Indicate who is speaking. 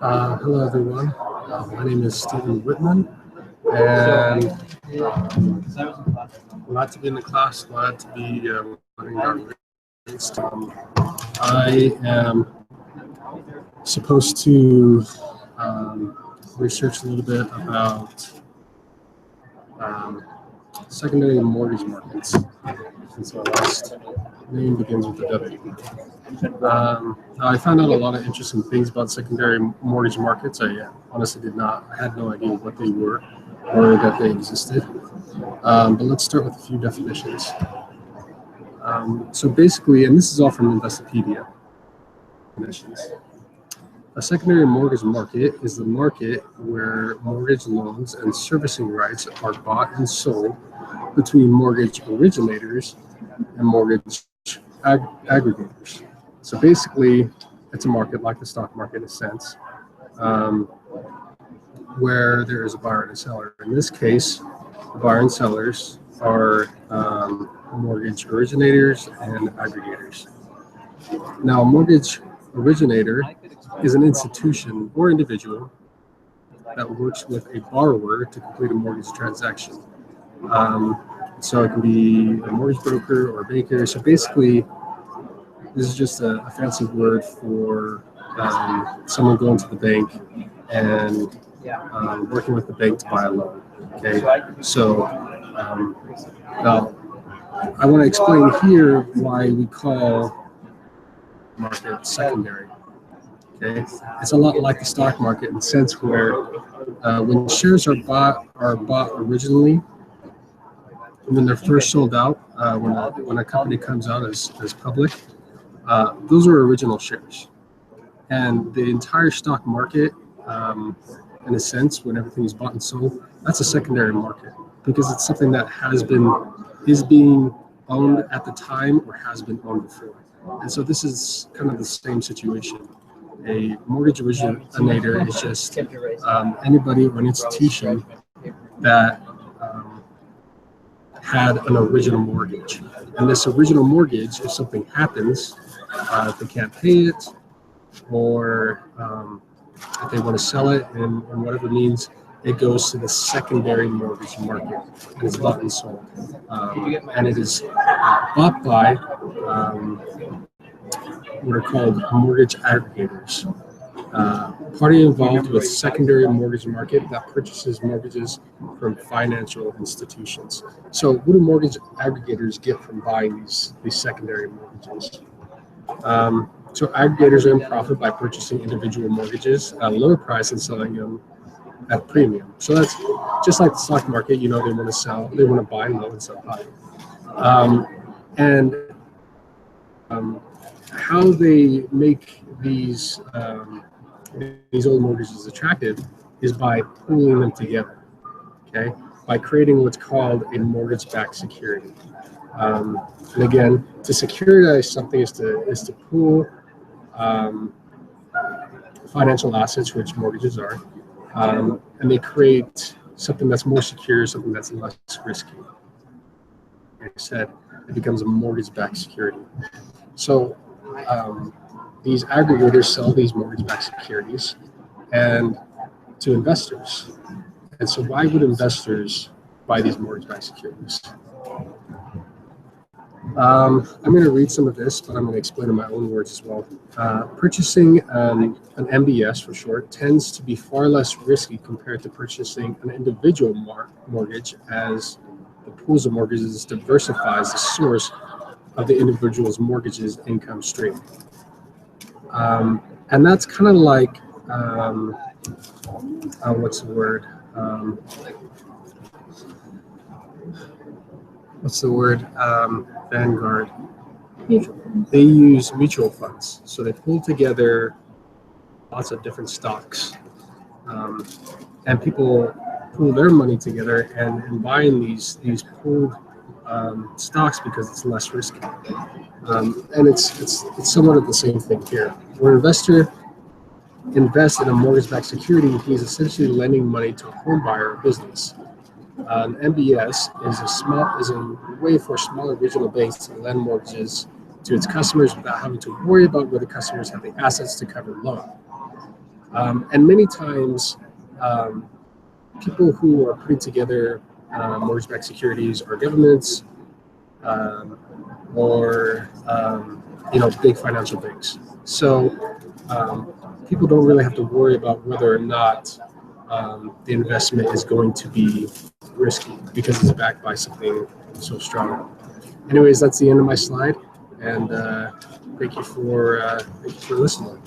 Speaker 1: Hello, everyone. My name is Stephen Whitman, and glad to be in the class. Glad to be learning about race. I am supposed to research a little bit about um, secondary mortgage markets. Since our last name begins with a W. I found out a lot of interesting things about secondary mortgage markets. I honestly I had no idea what they were or that they existed. But let's start with a few definitions. So basically, and this is all from Investopedia definitions. A secondary mortgage market is the market where mortgage loans and servicing rights are bought and sold between mortgage originators and mortgage aggregators. So basically, it's a market like the stock market in a sense, where there is a buyer and a seller. In this case, the buyer and sellers are mortgage originators and aggregators. Now, a mortgage originator is an institution or individual that works with a borrower to complete a mortgage transaction. So it can be a mortgage broker or a banker. So basically, this is just a fancy word for someone going to the bank and working with the bank to buy a loan. Okay, so now I want to explain here why we call market secondary. Okay, it's a lot like the stock market in the sense where when shares are bought originally, when they're first sold out, when a company comes out as public, those are original shares. And the entire stock market, in a sense, when everything is bought and sold, that's a secondary market because it's something that is being owned at the time or has been owned before. And so this is kind of the same situation. A mortgage originator is just anybody or an institution that had an original mortgage. And this original mortgage, if something happens, if they can't pay it, or if they want to sell it, and whatever means, it goes to the secondary mortgage market and is bought and sold. And it is bought by what are called mortgage aggregators. Party involved with secondary mortgage market that purchases mortgages from financial institutions. So what do mortgage aggregators get from buying these secondary mortgages? So aggregators earn profit by purchasing individual mortgages at a lower price and selling them at premium. So that's just like the stock market. They want to buy low and sell high. And how they make these old mortgages attractive is by pooling them together. Okay, by creating what's called a mortgage-backed security. And again, to securitize something is to pool financial assets, which mortgages are, and they create something that's more secure, something that's less risky. Like I said, it becomes a mortgage-backed security. So these aggregators sell these mortgage-backed securities and to investors. And so why would investors buy these mortgage-backed securities? I'm going to read some of this, but I'm going to explain in my own words as well. Purchasing an MBS for short tends to be far less risky compared to purchasing an individual mortgage, as the pools of mortgages diversifies the source of the individual's mortgage's income stream. And that's kind of like, what's the word? Vanguard. They use mutual funds. So they pull together lots of different stocks. And people pool their money together and buying these pooled stocks because it's less risky. And it's somewhat of the same thing here. When an investor invests in a mortgage-backed security, he's essentially lending money to a home buyer or business. An MBS is a way for smaller regional banks to lend mortgages to its customers without having to worry about whether customers have the assets to cover the loan. And many times, people who are putting together mortgage-backed securities are governments, or big financial banks. So people don't really have to worry about whether or not the investment is going to be risky because it's backed by something so strong. Anyways, that's the end of my slide, and thank you for listening.